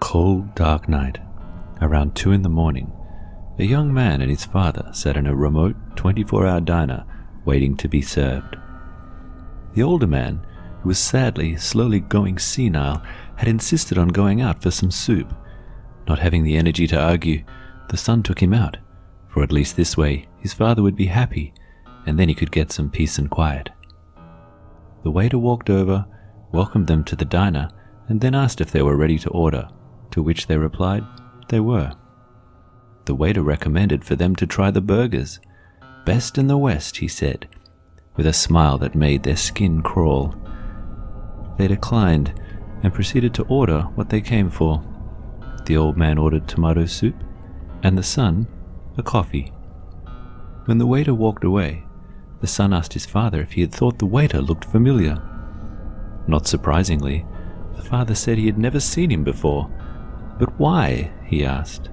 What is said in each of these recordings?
cold, dark night, around 2 a.m, a young man and his father sat in a remote 24-hour diner waiting to be served. The older man, who was sadly, slowly going senile, had insisted on going out for some soup. Not having the energy to argue, the son took him out, for at least this way his father would be happy, and then he could get some peace and quiet. The waiter walked over, welcomed them to the diner, and then asked if they were ready to order, to which they replied they were. The waiter recommended for them to try the burgers. Best in the West, he said, with a smile that made their skin crawl. They declined and proceeded to order what they came for. The old man ordered tomato soup, and the son a coffee. When the waiter walked away, the son asked his father if he had thought the waiter looked familiar. Not surprisingly, the father said he had never seen him before. But why? He asked.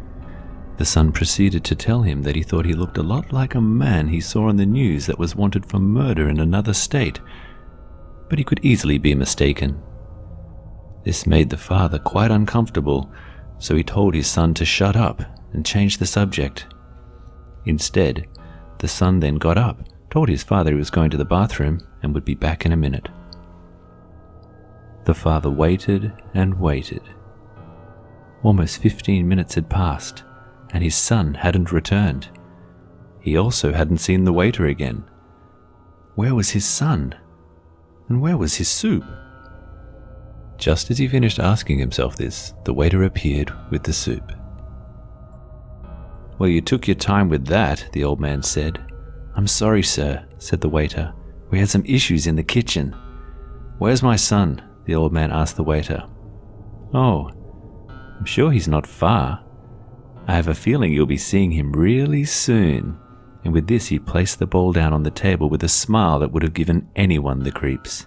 The son proceeded to tell him that he thought he looked a lot like a man he saw on the news that was wanted for murder in another state, but he could easily be mistaken. This made the father quite uncomfortable, so he told his son to shut up and change the subject. Instead, the son then got up, told his father he was going to the bathroom and would be back in a minute. The father waited and waited. Almost 15 minutes had passed, and his son hadn't returned. He also hadn't seen the waiter again. Where was his son? And where was his soup? Just as he finished asking himself this, the waiter appeared with the soup. "Well, you took your time with that," the old man said. "I'm sorry, sir," said the waiter. "We had some issues in the kitchen." "Where's my son?" the old man asked the waiter. "Oh, I'm sure he's not far. I have a feeling you'll be seeing him really soon." And with this he placed the bowl down on the table with a smile that would have given anyone the creeps.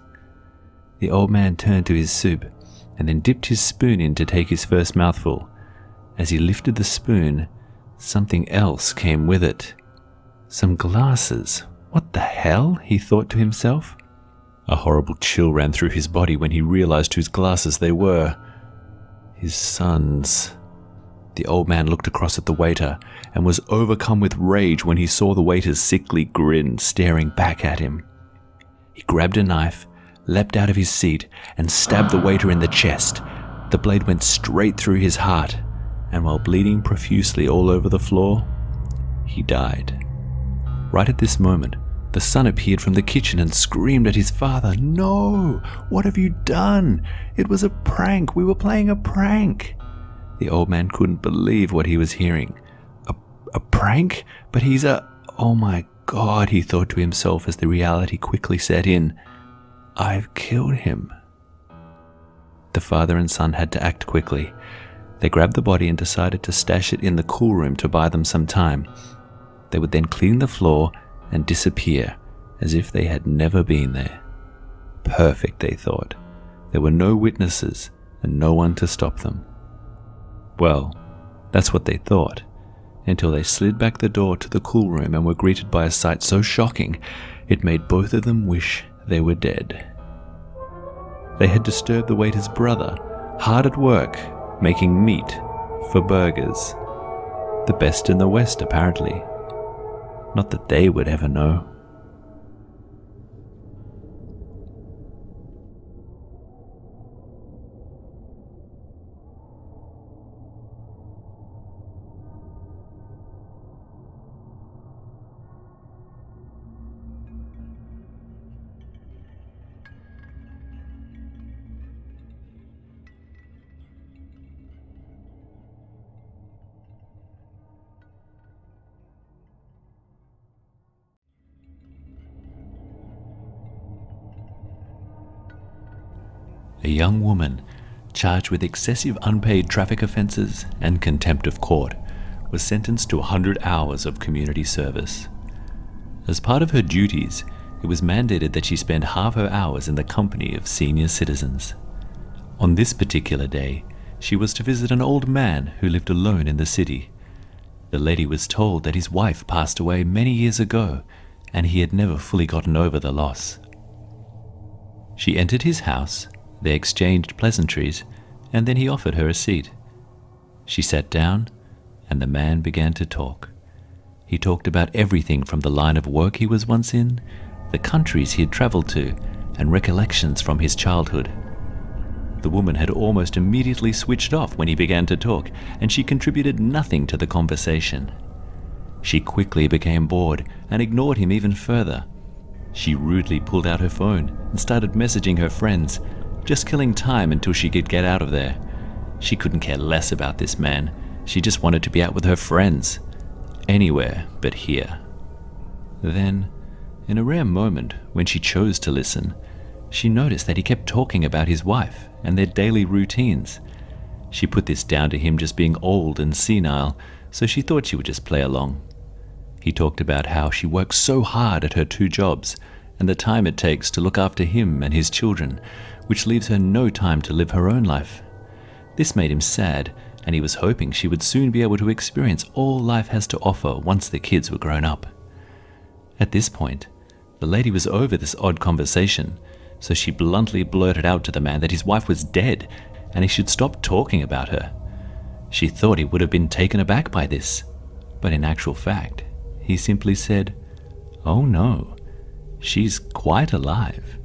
The old man turned to his soup and then dipped his spoon in to take his first mouthful. As he lifted the spoon, something else came with it. Some glasses. What the hell? He thought to himself. A horrible chill ran through his body when he realized whose glasses they were. His son's. The old man looked across at the waiter and was overcome with rage when he saw the waiter's sickly grin staring back at him. He grabbed a knife, leapt out of his seat, and stabbed the waiter in the chest. The blade went straight through his heart, and while bleeding profusely all over the floor, he died. Right at this moment, the son appeared from the kitchen and screamed at his father, "No! What have you done? It was a prank! We were playing a prank!" The old man couldn't believe what he was hearing. A prank? But he's a... Oh my God, he thought to himself as the reality quickly set in. I've killed him. The father and son had to act quickly. They grabbed the body and decided to stash it in the cool room to buy them some time. They would then clean the floor and disappear as if they had never been there. Perfect, they thought. There were no witnesses and no one to stop them. Well, that's what they thought, until they slid back the door to the cool room and were greeted by a sight so shocking it made both of them wish they were dead. They had disturbed the waiter's brother, hard at work, making meat for burgers. The best in the West, apparently. Not that they would ever know. A young woman, charged with excessive unpaid traffic offences and contempt of court, was sentenced to 100 hours of community service. As part of her duties, it was mandated that she spend half her hours in the company of senior citizens. On this particular day, she was to visit an old man who lived alone in the city. The lady was told that his wife passed away many years ago, and he had never fully gotten over the loss. She entered his house. They exchanged pleasantries, and then he offered her a seat, She sat down, and the man began to talk. He talked about everything from the line of work he was once in, the countries he had traveled to, and recollections from his childhood. The woman had almost immediately switched off when he began to talk, and she contributed nothing to the conversation. She quickly became bored and ignored him even further. She rudely pulled out her phone and started messaging her friends, just killing time until she could get out of there. She couldn't care less about this man. She just wanted to be out with her friends. Anywhere but here. Then, in a rare moment when she chose to listen, she noticed that he kept talking about his wife and their daily routines. She put this down to him just being old and senile, so she thought she would just play along. He talked about how she works so hard at her 2 jobs and the time it takes to look after him and his children, which leaves her no time to live her own life. This made him sad, and he was hoping she would soon be able to experience all life has to offer once the kids were grown up. At this point, the lady was over this odd conversation, so she bluntly blurted out to the man that his wife was dead and he should stop talking about her. She thought he would have been taken aback by this, but in actual fact, he simply said, "Oh no, she's quite alive,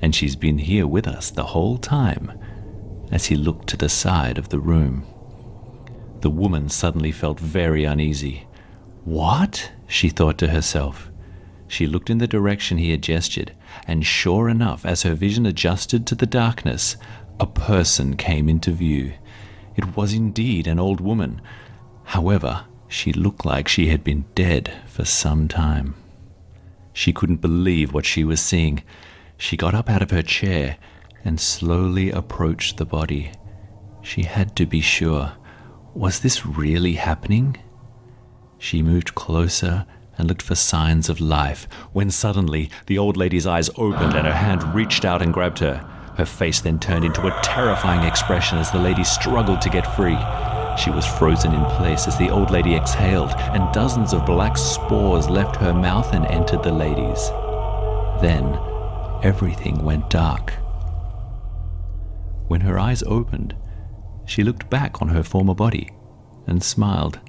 and she's been here with us the whole time," as he looked to the side of the room. The woman suddenly felt very uneasy. "What?" she thought to herself. She looked in the direction he had gestured, and sure enough, as her vision adjusted to the darkness, a person came into view. It was indeed an old woman. However, she looked like she had been dead for some time. She couldn't believe what she was seeing. She got up out of her chair and slowly approached the body. She had to be sure. Was this really happening? She moved closer and looked for signs of life, when suddenly the old lady's eyes opened and her hand reached out and grabbed her. Her face then turned into a terrifying expression as the lady struggled to get free. She was frozen in place as the old lady exhaled, and dozens of black spores left her mouth and entered the lady's. Then, everything went dark. When her eyes opened, she looked back on her former body and smiled.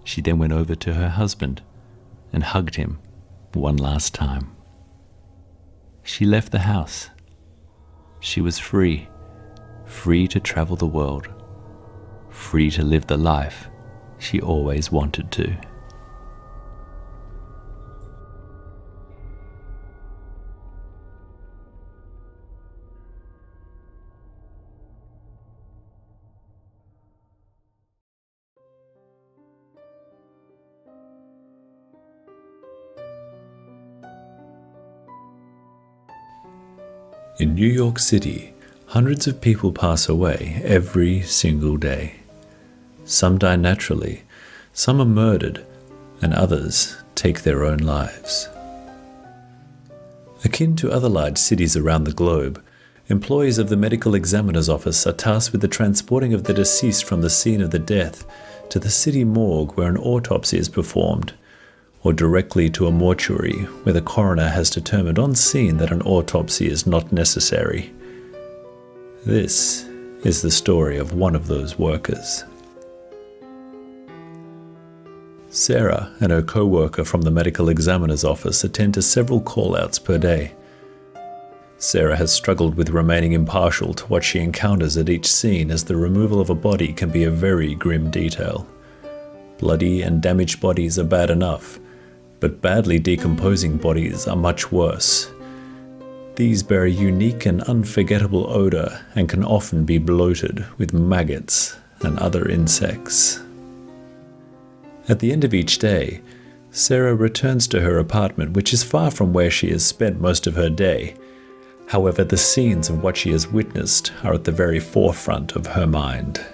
She then went over to her husband and hugged him one last time. She left the house. She was free, free to travel the world, free to live the life she always wanted to. In New York City, hundreds of people pass away every single day. Some die naturally, some are murdered, and others take their own lives. Akin to other large cities around the globe, employees of the medical examiner's office are tasked with the transporting of the deceased from the scene of the death to the city morgue where an autopsy is performed, or directly to a mortuary where the coroner has determined on scene that an autopsy is not necessary. This is the story of one of those workers. Sarah and her co-worker from the medical examiner's office attend to several call-outs per day. Sarah has struggled with remaining impartial to what she encounters at each scene, as the removal of a body can be a very grim detail. Bloody and damaged bodies are bad enough, but badly decomposing bodies are much worse. These bear a unique and unforgettable odor and can often be bloated with maggots and other insects. At the end of each day, Sarah returns to her apartment, which is far from where she has spent most of her day. However, the scenes of what she has witnessed are at the very forefront of her mind.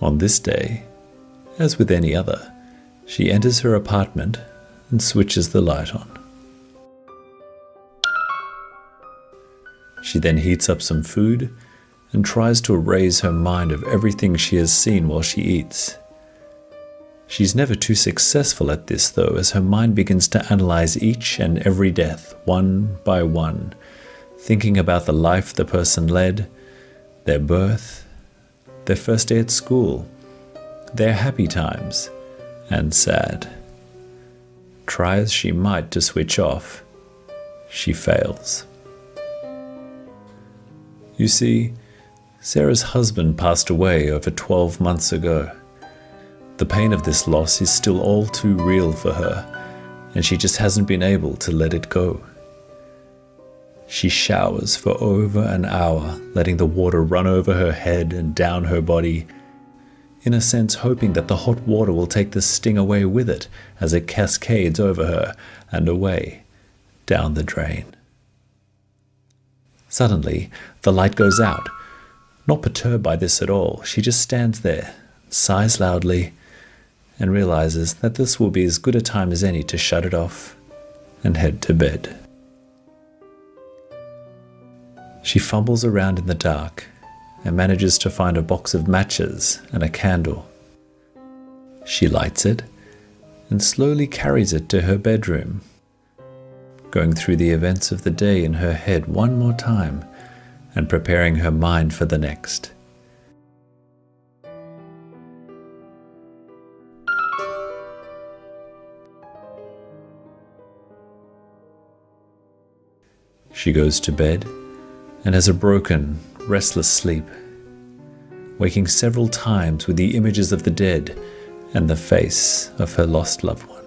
On this day, as with any other, she enters her apartment and switches the light on. She then heats up some food and tries to erase her mind of everything she has seen while she eats. She's never too successful at this though, as her mind begins to analyze each and every death one by one, thinking about the life the person led, their birth, their first day at school, their happy times, and sad. Try as she might to switch off, she fails. You see, Sarah's husband passed away over 12 months ago. The pain of this loss is still all too real for her, and she just hasn't been able to let it go. She showers for over an hour, letting the water run over her head and down her body, in a sense hoping that the hot water will take the sting away with it as it cascades over her and away, down the drain. Suddenly, the light goes out. Not perturbed by this at all, she just stands there, sighs loudly, and realizes that this will be as good a time as any to shut it off and head to bed. She fumbles around in the dark and manages to find a box of matches and a candle. She lights it and slowly carries it to her bedroom, going through the events of the day in her head one more time and preparing her mind for the next. She goes to bed and has a broken, restless sleep, waking several times with the images of the dead and the face of her lost loved one.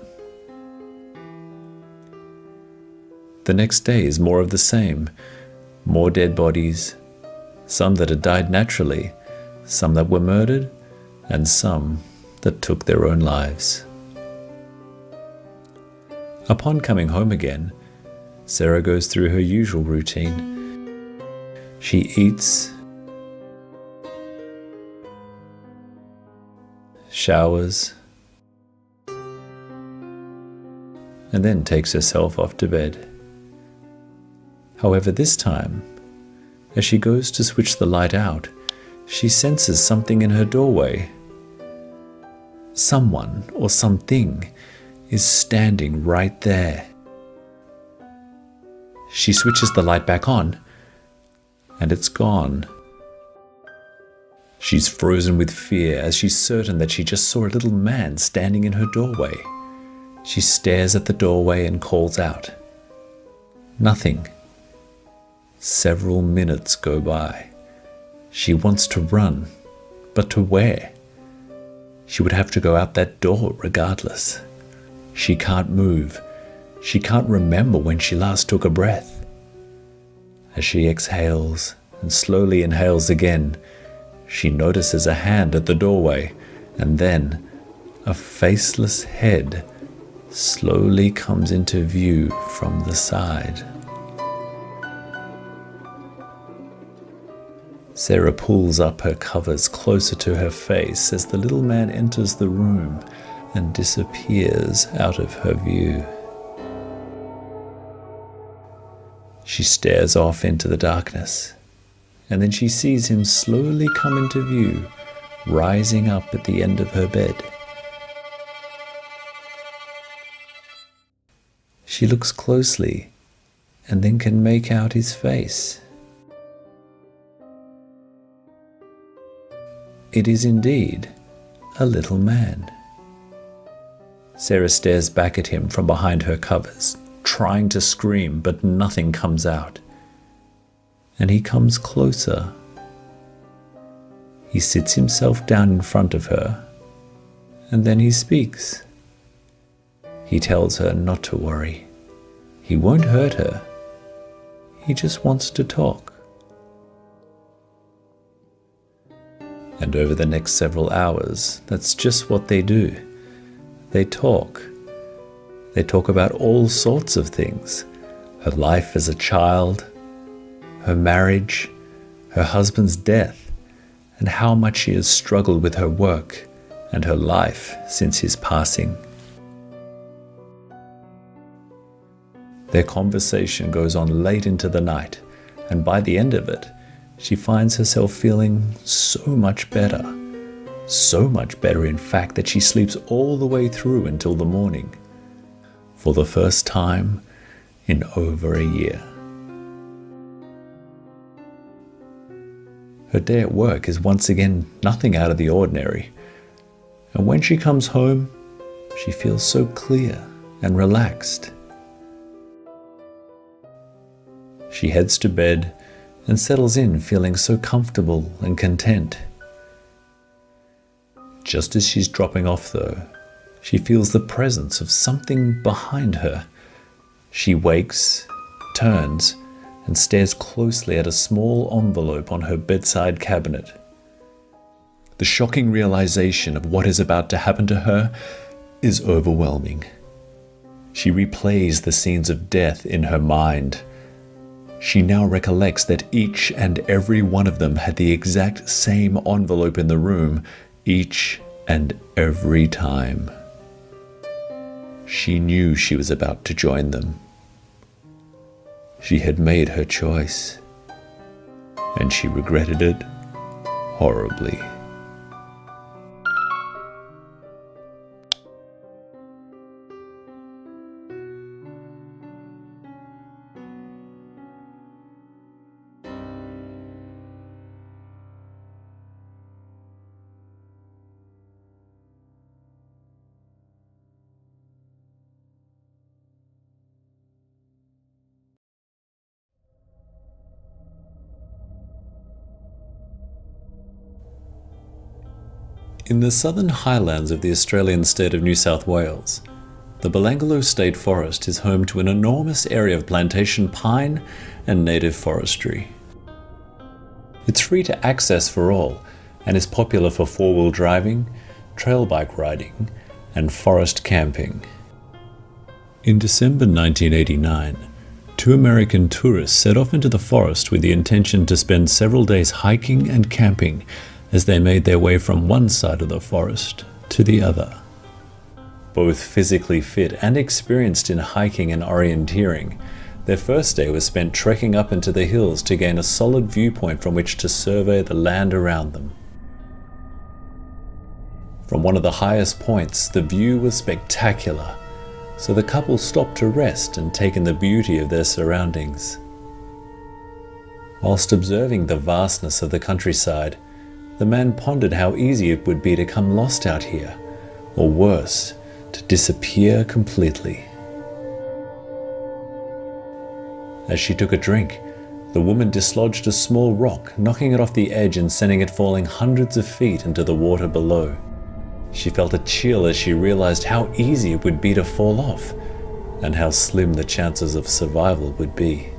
The next day is more of the same, more dead bodies, some that had died naturally, some that were murdered, and some that took their own lives. Upon coming home again, Sarah goes through her usual routine. She eats, showers, and then takes herself off to bed. However, this time, as she goes to switch the light out, she senses something in her doorway. Someone or something is standing right there. She switches the light back on, and it's gone. She's frozen with fear as she's certain that she just saw a little man standing in her doorway. She stares at the doorway and calls out. Nothing. Several minutes go by. She wants to run, but to where? She would have to go out that door regardless. She can't move. She can't remember when she last took a breath. As she exhales and slowly inhales again, she notices a hand at the doorway, and then a faceless head slowly comes into view from the side. Sarah pulls up her covers closer to her face as the little man enters the room and disappears out of her view. She stares off into the darkness, and then she sees him slowly come into view, rising up at the end of her bed. She looks closely and then can make out his face. It is indeed a little man. Sarah stares back at him from behind her covers, trying to scream, but nothing comes out. And he comes closer. He sits himself down in front of her, and then he speaks. He tells her not to worry. He won't hurt her. He just wants to talk. And over the next several hours, that's just what they do. They talk. They talk about all sorts of things. Her life as a child, her marriage, her husband's death, and how much she has struggled with her work and her life since his passing. Their conversation goes on late into the night, and by the end of it, she finds herself feeling so much better. So much better, in fact, that she sleeps all the way through until the morning, for the first time in over a year. Her day at work is once again nothing out of the ordinary. And when she comes home, she feels so clear and relaxed. She heads to bed and settles in feeling so comfortable and content. Just as she's dropping off though, she feels the presence of something behind her. She wakes, turns, and stares closely at a small envelope on her bedside cabinet. The shocking realization of what is about to happen to her is overwhelming. She replays the scenes of death in her mind. She now recollects that each and every one of them had the exact same envelope in the room, each and every time. She knew she was about to join them. She had made her choice, and she regretted it horribly. In the southern highlands of the Australian state of New South Wales, the Belanglo State Forest is home to an enormous area of plantation pine and native forestry. It's free to access for all and is popular for four-wheel driving, trail bike riding, and forest camping. In December 1989, two American tourists set off into the forest with the intention to spend several days hiking and camping as they made their way from one side of the forest to the other. Both physically fit and experienced in hiking and orienteering, their first day was spent trekking up into the hills to gain a solid viewpoint from which to survey the land around them. From one of the highest points, the view was spectacular, so the couple stopped to rest and take in the beauty of their surroundings. Whilst observing the vastness of the countryside, the man pondered how easy it would be to come lost out here, or worse, to disappear completely. As she took a drink, the woman dislodged a small rock, knocking it off the edge and sending it falling hundreds of feet into the water below. She felt a chill as she realized how easy it would be to fall off, and how slim the chances of survival would be.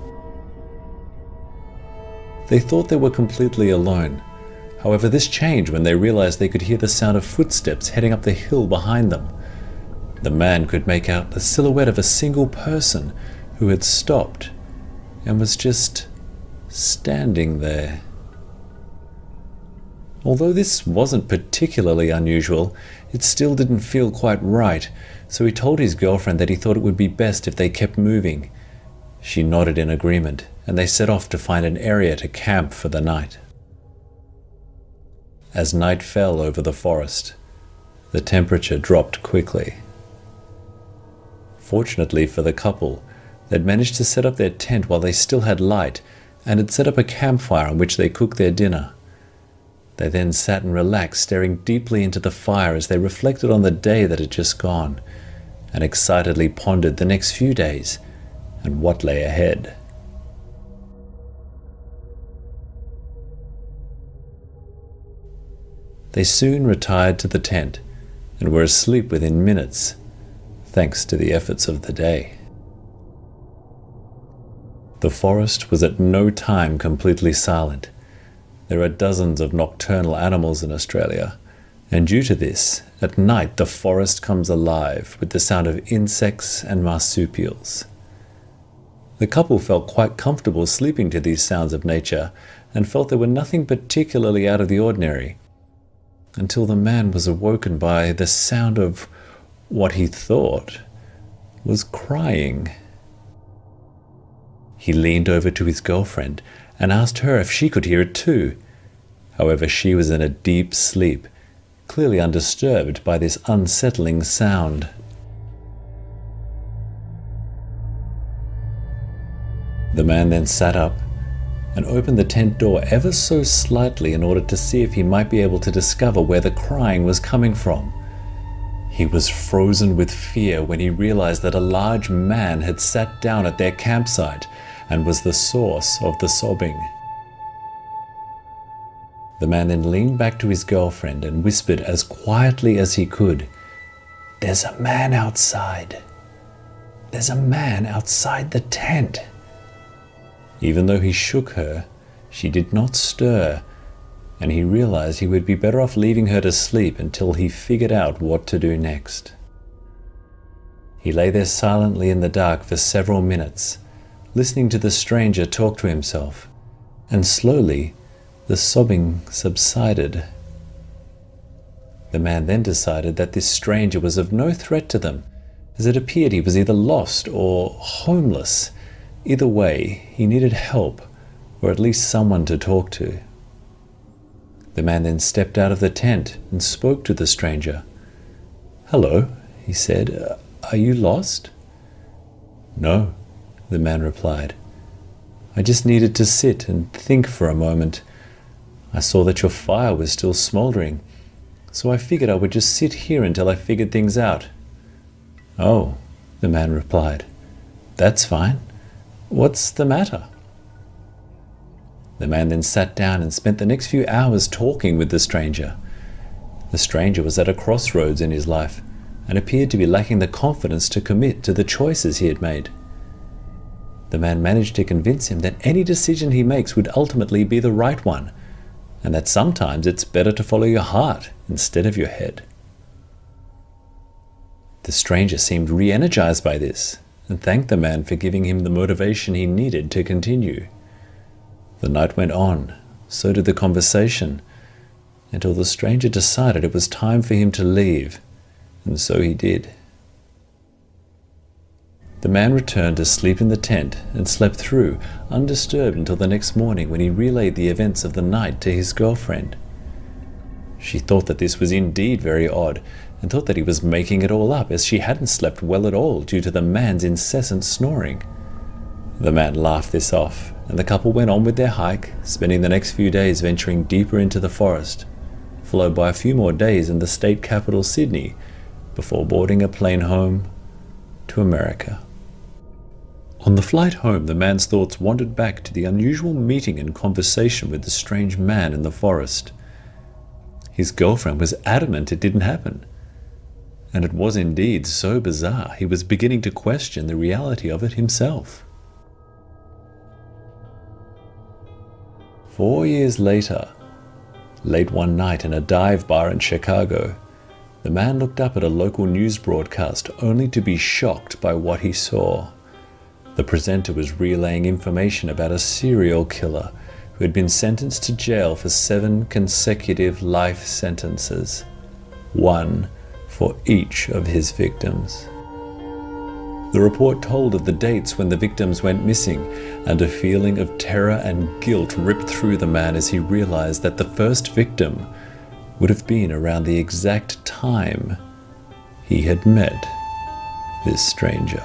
They thought they were completely alone. However, this changed when they realized they could hear the sound of footsteps heading up the hill behind them. The man could make out the silhouette of a single person who had stopped and was just standing there. Although this wasn't particularly unusual, it still didn't feel quite right, so he told his girlfriend that he thought it would be best if they kept moving. She nodded in agreement, and they set off to find an area to camp for the night. As night fell over the forest, the temperature dropped quickly. Fortunately for the couple, they'd managed to set up their tent while they still had light, and had set up a campfire on which they cooked their dinner. They then sat and relaxed, staring deeply into the fire as they reflected on the day that had just gone, and excitedly pondered the next few days and what lay ahead. They soon retired to the tent and were asleep within minutes, thanks to the efforts of the day. The forest was at no time completely silent. There are dozens of nocturnal animals in Australia, and due to this, at night the forest comes alive with the sound of insects and marsupials. The couple felt quite comfortable sleeping to these sounds of nature and felt there were nothing particularly out of the ordinary, until the man was awoken by the sound of what he thought was crying. He leaned over to his girlfriend and asked her if she could hear it too. However, she was in a deep sleep, clearly undisturbed by this unsettling sound. The man then sat up and opened the tent door ever so slightly in order to see if he might be able to discover where the crying was coming from. He was frozen with fear when he realized that a large man had sat down at their campsite and was the source of the sobbing. The man then leaned back to his girlfriend and whispered as quietly as he could, "There's a man outside. There's a man outside the tent." Even though he shook her, she did not stir, and he realized he would be better off leaving her to sleep until he figured out what to do next. He lay there silently in the dark for several minutes, listening to the stranger talk to himself, and slowly the sobbing subsided. The man then decided that this stranger was of no threat to them, as it appeared he was either lost or homeless. Either way, he needed help, or at least someone to talk to. The man then stepped out of the tent and spoke to the stranger. "Hello," he said, "are you lost?" "No," the man replied. "I just needed to sit and think for a moment. I saw that your fire was still smoldering, so I figured I would just sit here until I figured things out." "Oh," the man replied, "that's fine. What's the matter?" The man then sat down and spent the next few hours talking with the stranger. The stranger was at a crossroads in his life and appeared to be lacking the confidence to commit to the choices he had made. The man managed to convince him that any decision he makes would ultimately be the right one, and that sometimes it's better to follow your heart instead of your head. The stranger seemed re-energized by this and thanked the man for giving him the motivation he needed to continue. The night went on, so did the conversation, until the stranger decided it was time for him to leave, and so he did. The man returned to sleep in the tent and slept through, undisturbed until the next morning when he relayed the events of the night to his girlfriend. She thought that this was indeed very odd, and thought that he was making it all up, as she hadn't slept well at all due to the man's incessant snoring. The man laughed this off, and the couple went on with their hike, spending the next few days venturing deeper into the forest, followed by a few more days in the state capital Sydney, before boarding a plane home to America. On the flight home, the man's thoughts wandered back to the unusual meeting and conversation with the strange man in the forest. His girlfriend was adamant it didn't happen, and it was indeed so bizarre he was beginning to question the reality of it himself. 4 years later, late one night in a dive bar in Chicago, the man looked up at a local news broadcast only to be shocked by what he saw. The presenter was relaying information about a serial killer who had been sentenced to jail for 7 consecutive life sentences, one for each of his victims. The report told of the dates when the victims went missing, and a feeling of terror and guilt ripped through the man as he realized that the first victim would have been around the exact time he had met this stranger.